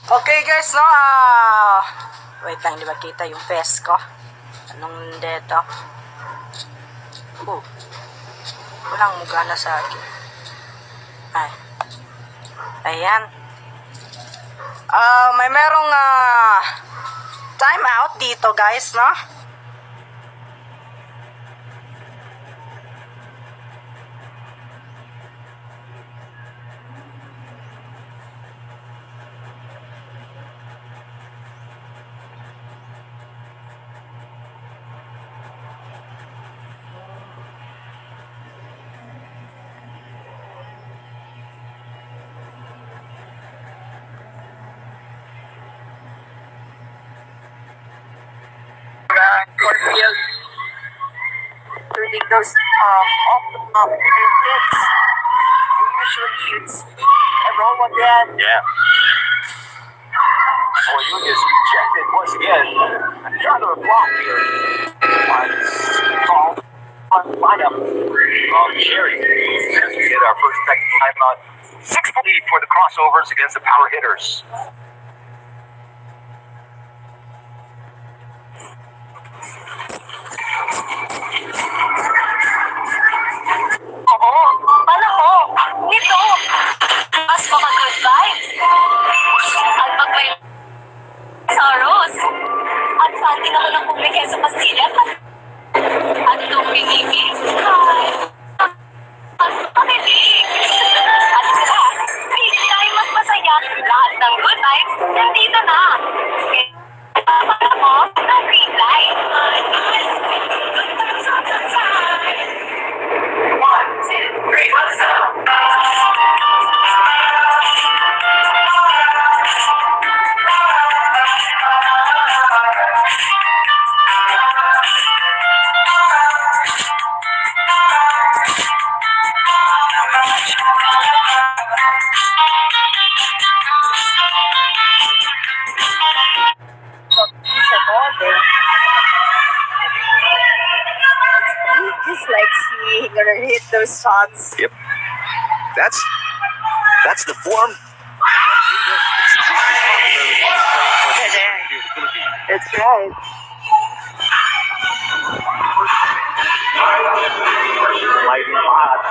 Okay guys, no, wait lang, di ba kita yung face ko? Anong dito? Walang mugana sa akin. Ay. Ayan. May merong time out dito guys, no? Cornfield to dig those off the hits. They usually shoots a roll again. Yeah. Oh, you just rejected once again. Another block here. Call lineup of Cherry as we get our first technical timeout. 6 lead for the crossovers against the power hitters. Oo, panahon. Ito, mas mga good vibes. At pag may saros, at saan din ako ng publike sa Pastillas, at lumingibig. At pamilig. At sila, big time mas masaya. Lahat ng good vibes, nandito na. Para mo, ang green light. 1, 2, 3, let's go! Just like seeing her hit those shots. Yep. That's the form. That's right. Lighting hot.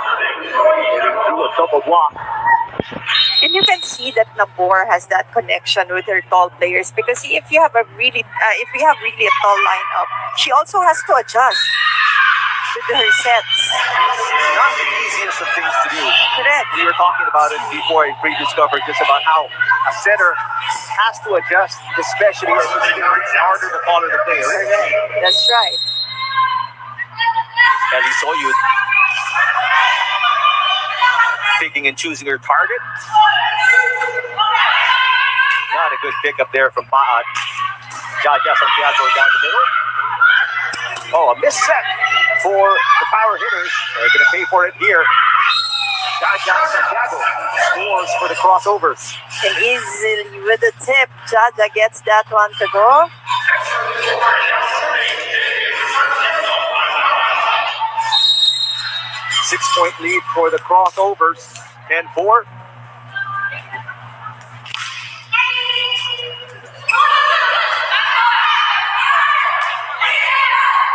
Do a double block. And you can see that Nabor has that connection with her tall players because if you have really a tall lineup, she also has to adjust with her sets. Not the easiest of things to do. Correct. We were talking about it before in previous coverage, just about how a setter has to adjust, especially as it's harder the taller the player. Correct. That's right. And we saw you picking and choosing her target. Not a good pickup there from Paad. Jaja Santiago down the middle. Oh, a miss set for the power hitters. They're going to pay for it here. Jaja Santiago scores for the crossovers. And easily with the tip, Jaja gets that one to go. Six-point lead for the crossovers. 10-4.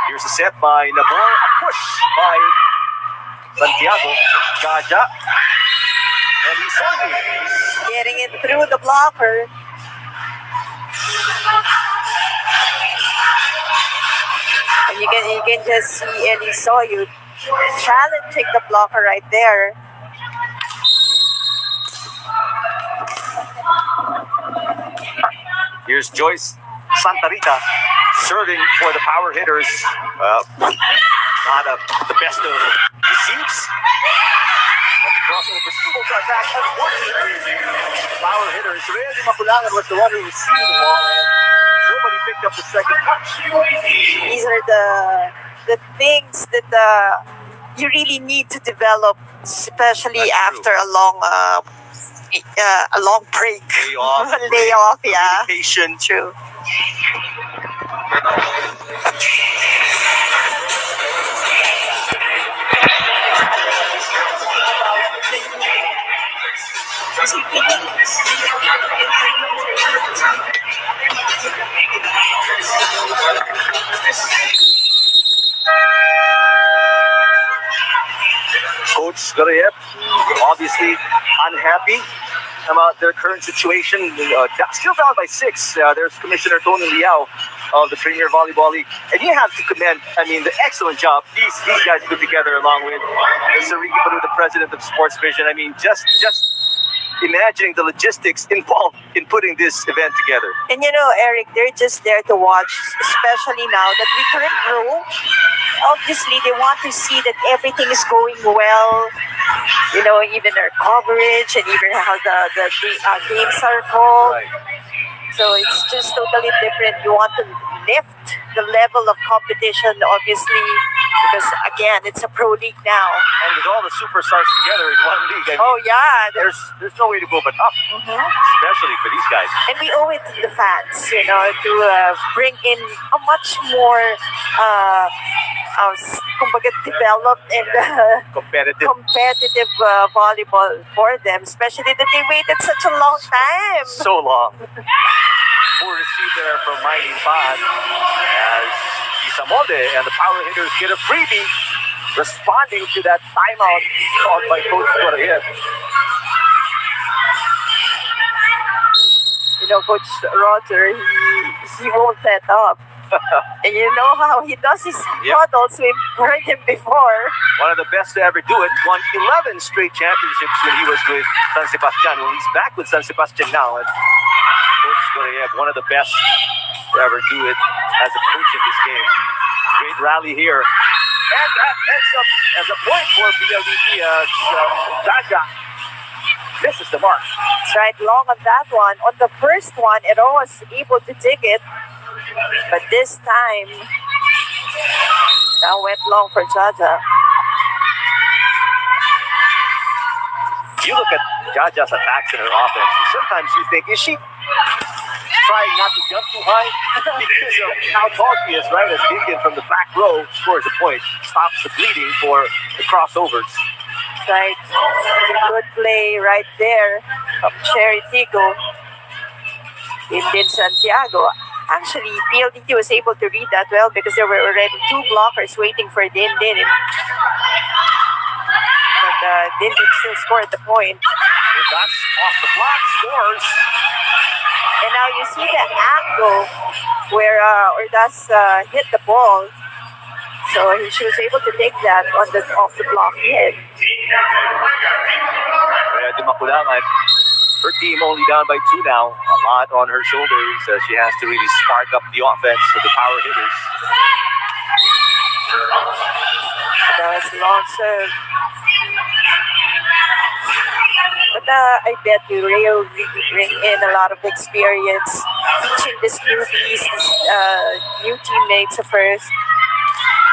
Here's a set by Nabor. A push by Santiago. Jaja. And he's Getting it through the blocker. And you can just see Elisoyud challenging the blocker right there. Here's Joyce Santa Rita serving for the power hitters. Not the best of receives. But the crossover still attack unfortunately. Power hitters. Randy Mapulangan was the one who received the ball, and nobody picked up the second touch. These are the things that you really need to develop, especially after a long break. Layoff, yeah. Communication. True. Coach Garayep, obviously unhappy about their current situation. Still down by 6. There's Commissioner Tony Liao of the Premier Volleyball League. And you have to commend, the excellent job these guys put together along with Sariki Padu, the president of Sports Vision. Just imagining the logistics involved in putting this event together. And Eric, they're just there to watch, especially now that we turn pro. Obviously, they want to see that everything is going well. Even our coverage and even how the games are called. Right. So it's just totally different. You want to lift the level of competition, obviously, Because again, it's a pro league now. And with all the superstars together in one league, I mean, Oh yeah, there's no way to go but up, especially for these guys. and we owe it to the fans, to bring in a much more kumbaga developed and competitive volleyball for them, especially that they waited such a long time. So long. Poor receive there from Mighty Pan as Isamode and the power hitters get a freebie, responding to that timeout called by Coach Correa. Coach Roger, he won't let up. And you know how he does his huddles. We've heard him before. One of the best to ever do it. Won 11 straight championships when he was with San Sebastian. Well, he's back with San Sebastian now. And Coach Correa, one of the best to ever do it as a coach in this game. Great rally here. And that ends up as a point for PLDT as Jaja misses the mark. That's right, long on that one. On the first one, Ero was able to dig it. But this time, that went long for Jaja. You look at Jaja's attacks in her offense, and sometimes you think, is she trying not to jump too high? Because of how tall she is, right? As Deacon from the back row scores a point, stops the bleeding for the crossovers. Right. Good play right there from Cherry Tigo. In Santiago. Actually, PLDT was able to read that well because there were already two blockers waiting for Din Din. But Din Din still scored the point. That's off the block, scores. And now you see the angle where Ordas hit the ball. So she was able to take that on the off the block hit. Kaya di makulangan. Her team only down by 2 now. A lot on her shoulders as she has to really spark up the offense to the power hitters. That was a long serve. But I bet you Ray will really bring in a lot of experience teaching these newbies, new teammates of hers.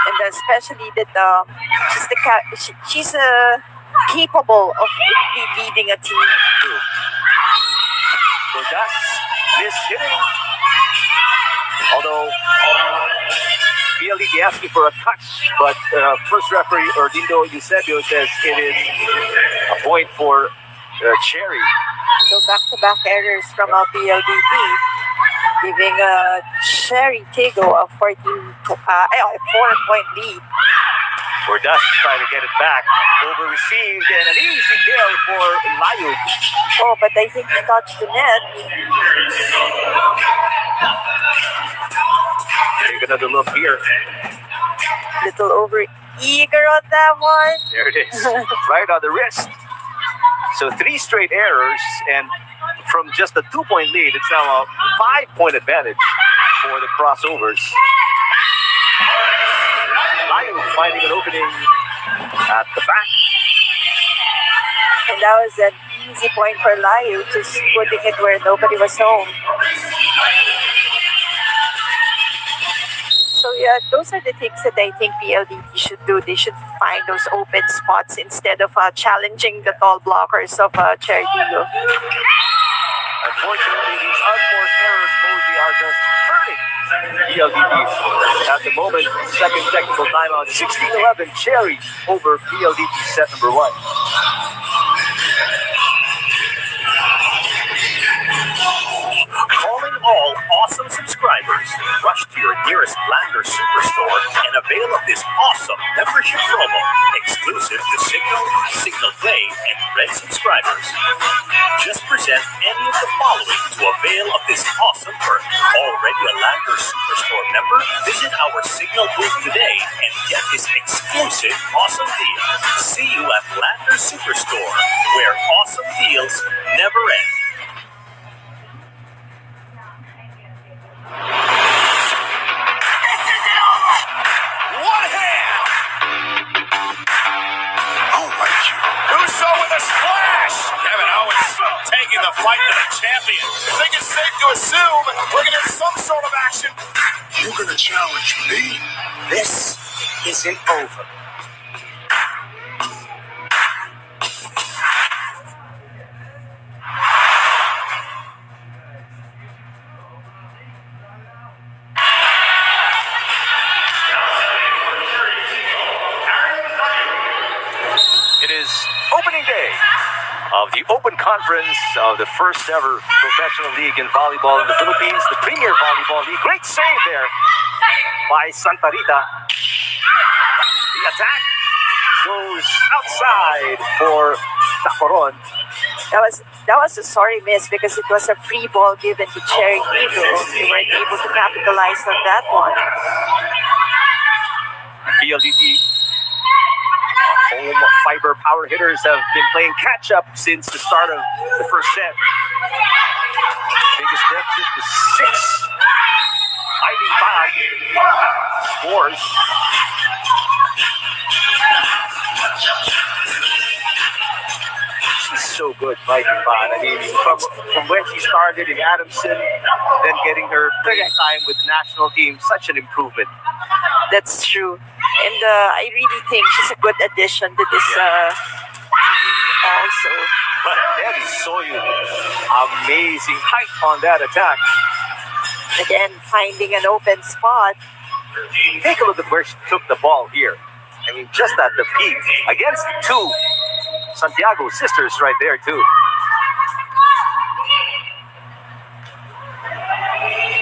And especially that she's capable of really leading a team. So that's missed hitting. Although PLDT asking for a touch, but first referee Ordindo Eusebio says it is a point for Cherry. So back-to-back errors from PLDT, giving Cherry Tigo a 4-point lead. Ordas trying to get it back. Over received and an easy kill for Layu. Oh, but I think he touched the net. Take another look here. Little over eager on that one. There it is. Right on the wrist. So 3 straight errors, and from just a 2-point lead, it's now a 5-point advantage for the crossovers. Layu finding an opening at the back. And that was an easy point for Layu, just putting it where nobody was home. So yeah, those are the things that I think PLDT should do. They should find those open spots instead of challenging the tall blockers of Cherry Tigo. Unfortunately, these unforced errors mostly are just hurting PLDT. At the moment, second technical timeout, 16-11, Cherry over PLDT set number 1. Calling all awesome subscribers. Rush to your nearest Lander Superstore and avail of this awesome membership promo, exclusive to Signal, Signal Play, and Red subscribers. Just present any of the following to avail of this awesome perk. Already a Lander Superstore member? Visit our Signal booth today and get this exclusive awesome deal. See you at Lander Superstore, where awesome deals never end. Taking the fight to the champion. Think it's safe to to assume we're going to get some sort of action. You're gonna challenge me? This isn't over. It is opening day of the Open Conference of the first ever professional league in volleyball in the Philippines, the Premier Volleyball League. Great save there by Santa Rita. The attack goes outside for Tacoron. That was a sorry miss because it was a free ball given to Cherry Tigo. They weren't able to capitalize on that one. Pldt home fiber power hitters have been playing catch up since the start of the first set. Biggest deficit was 6. Eileen Bach scores. She's so good, Eileen Bach. I mean, from when she started in Adamson, then getting her playing time with the national team, such an improvement. That's true. And I really think she's a good addition to this team also. But Nelly Soyun, amazing height on that attack. Again, finding an open spot. Take a look at where she took the ball here. I mean, just at the peak against 2 Santiago sisters right there too.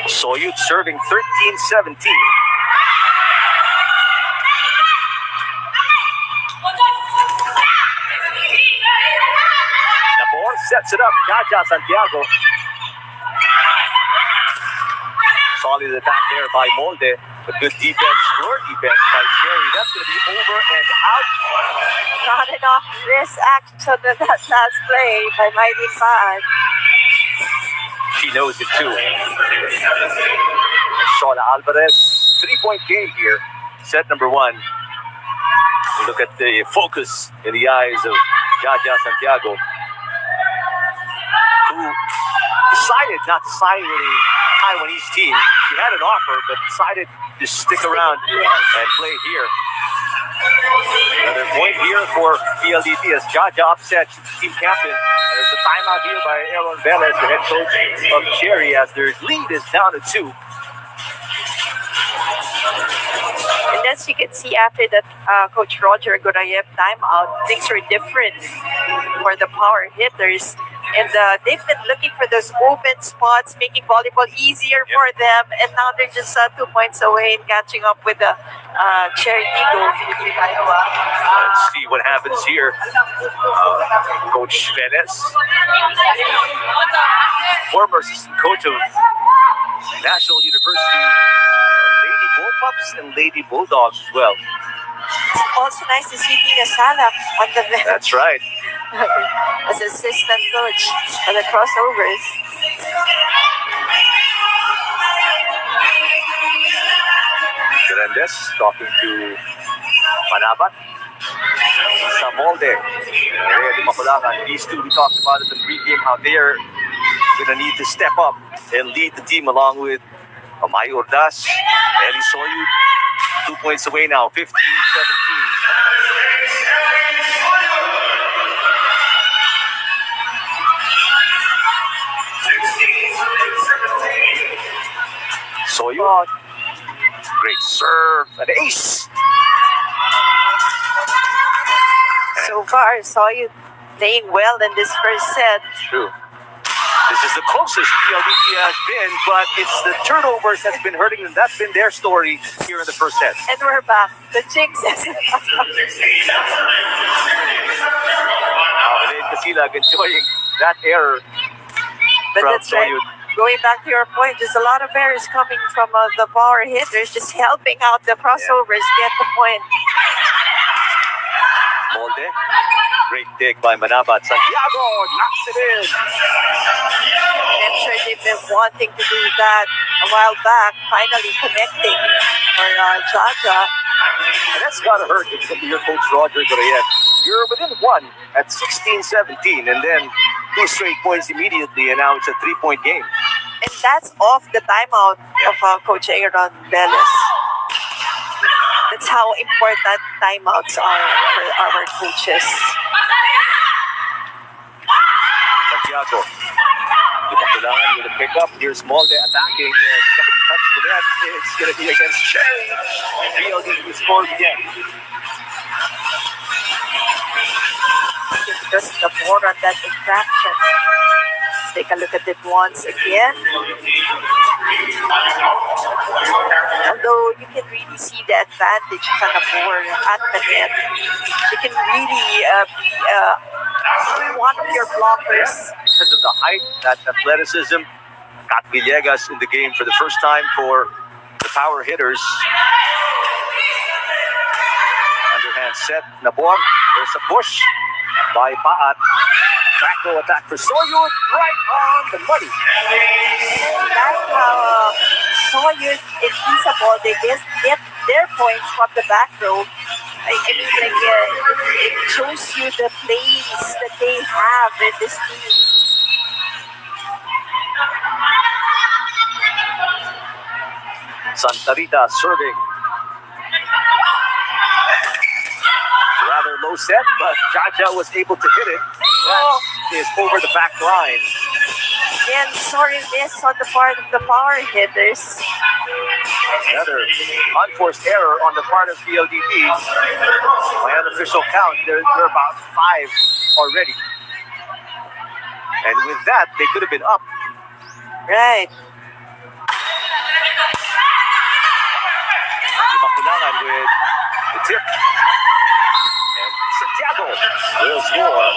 Soyun serving 13-17. Nabor sets it up. Jaja Santiago. Solid attack there by Molde. But good defense, short defense by Sherry. That's going to be over and out. Not enough risk action in that last play by Miley Fad. She knows it too. Shauna Alvarez, 3-point game here. Set number 1. Look at the focus in the eyes of Jaja Santiago, who decided not to sign with a Taiwanese team. She had an offer, but decided to stick around and play here. Another point here for Pldt as Jaja upsets team captain. There's a timeout here by Aaron Velez, the head coach of Cherry, as their lead is down to 2. And as you can see after that Coach Roger Gorayev timeout, things were different for the power hitters. And they've been looking for those open spots, making volleyball easier for them. And now they're just 2 points away and catching up with the Cherry Eagle. Let's see what happens here. Coach Velez, former assistant coach of National University Lady Bullpups and Lady Bulldogs as well. It's also nice to see Tina Salap on the bench. That's right. As assistant coach on the crossovers. Grandes talking to Manabat. Sa Molde. Ready Makulangan. These two, we talked about it in the pregame, how they're going to need to step up and lead the team along with Amay Ordas, Eli Soyud. 2 points away now, 15-17. Soyud. Great serve, an ace. So far, saw you playing well in this first set. True. This is the closest Pldt has been, but it's the turnovers that's been hurting them. That's been their story here in the first set. And we're back. The jinxes. And then Kasilag enjoying that error But from that's right. Soyud. Going back to your point, there's a lot of errors coming from the power hitters, just helping out the crossovers get the point. Molde. Great dig by Manabat. Santiago knocks it in. I'm sure they've been wanting to do that a while back, finally connecting for Jaja. And that's got to hurt if your coach Roger Gorayev. You're within 1 at 16-17, and then 2 straight points immediately, and now it's a 3-point game. And that's off the timeout of Coach Aaron Veles. That's how important timeouts are for our coaches. Santiago. Kailangan with a pickup. Here's Molde attacking. Somebody touched the net. It's going to be against Cherry. PLDT scores again. Just the board on that infraction. Take a look at it once again. Although you can really see the advantage of Nabor at the net. You can really be one of your blockers. Because of the height, that athleticism, got Villegas in the game for the first time for the power hitters. Underhand set, Nabor. There's a push by Paat. Back row attack for Soyud, right on the money. That's how Soyuz and Isabel, they just get their points from the back row. It shows you the plays that they have in this team. Santa Rita serving. Rather low set, but Jaja was able to hit it. That is over the back line. Again, sorry miss on the part of the power hitters. Another unforced error on the part of PLDT. By unofficial count, there are about 5 already. And with that, they could have been up. Right. Makulangan with the tip. And Santiago will score.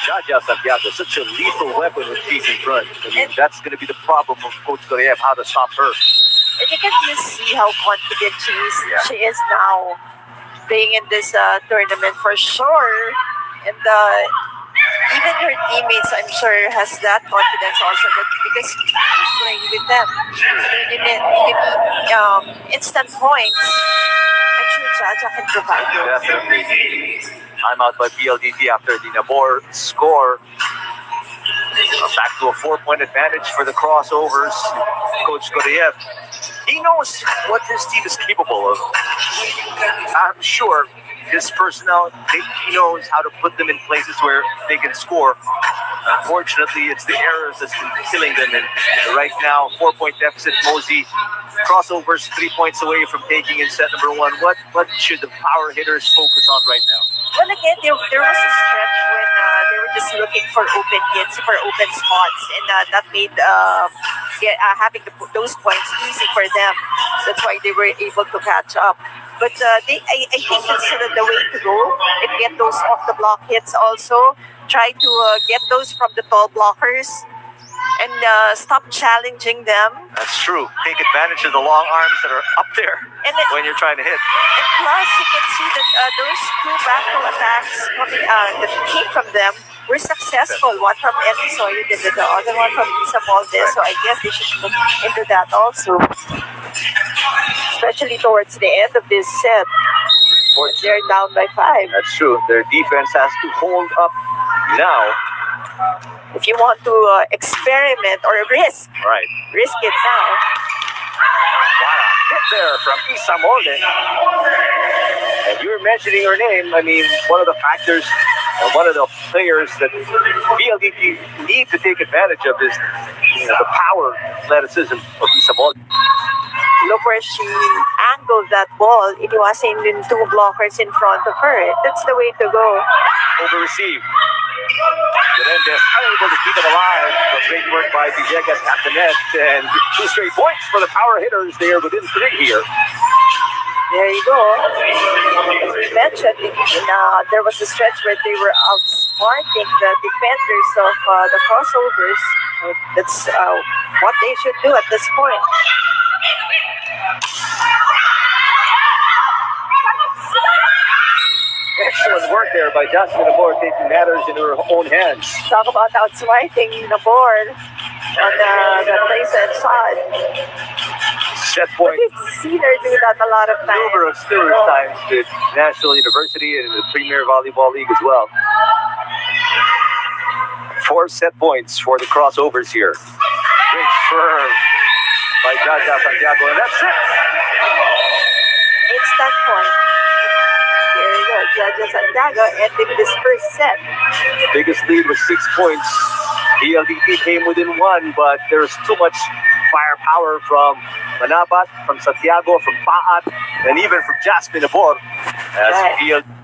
Jaja Santiago, such a lethal weapon with feet in front. I mean, that's going to be the problem of Coach Koreev, how to stop her. And you can just see how confident she is now playing in this tournament for sure. And even her teammates, I'm sure, has that confidence also because she's playing with them. You need instant points. I'm sure Jaja can provide those. Definitely. Timeout by PLDT after the Nabor score. Back to a 4-point advantage for the crossovers. Coach Koreev, he knows what his team is capable of. I'm sure his personnel, he knows how to put them in places where they can score. Unfortunately, it's the errors that's been killing them. And right now, 4-point deficit. Mosey crossovers 3 points away from taking in set number 1. What should the power hitters focus on right now? Well, again, there was a stretch when they were just looking for open hits, for open spots, and that made having those points easy for them. That's why they were able to catch up. But I think that's sort of the way to go and get those off the block hits also. Try to get those from the tall blockers and stop challenging them. That's true. Take advantage of the long arms that are up there when you're trying to hit. And plus, you can see that those 2 back row attacks that came from them were successful. One from Eddie Soyud and the other one from Isa Valdez. So I guess they should look into that also. Especially towards the end of this set. They're down by 5. That's true. Their defense has to hold up now. If you want to experiment or risk it now. What a hit there from Isa Molde. And you were mentioning her name. I mean, one of the factors, one of the players that PLDT need to take advantage of is the power athleticism of Isa Molde. Look where she angled that ball. It wasn't in 2 blockers in front of her. That's the way to go. Over receive. Menendez unable to keep it alive. Great work by Villegas at the net. And 2 straight points for the power hitters. They are within 3 here. There you go. As we mentioned, there was a stretch where they were outsmarting the defenders of the crossovers. So that's what they should do at this point. Excellent work there by Jasmine Nabor, taking matters into her own hands. Talk about outsmarting Nabor on the place and shot. Set point. We've seen her do that a lot of times. Numerous times with National University and the Premier Volleyball League as well. 4 set points for the crossovers here. Great serve by Jaja Santiago, and that's it. Instant point. There you go. Jaja Santiago ending this first set. Biggest lead was 6 points. PLDT came within 1, but there's too much firepower from Manabat, from Santiago, from Paat, and even from Jasmine Abor as Right. PLDT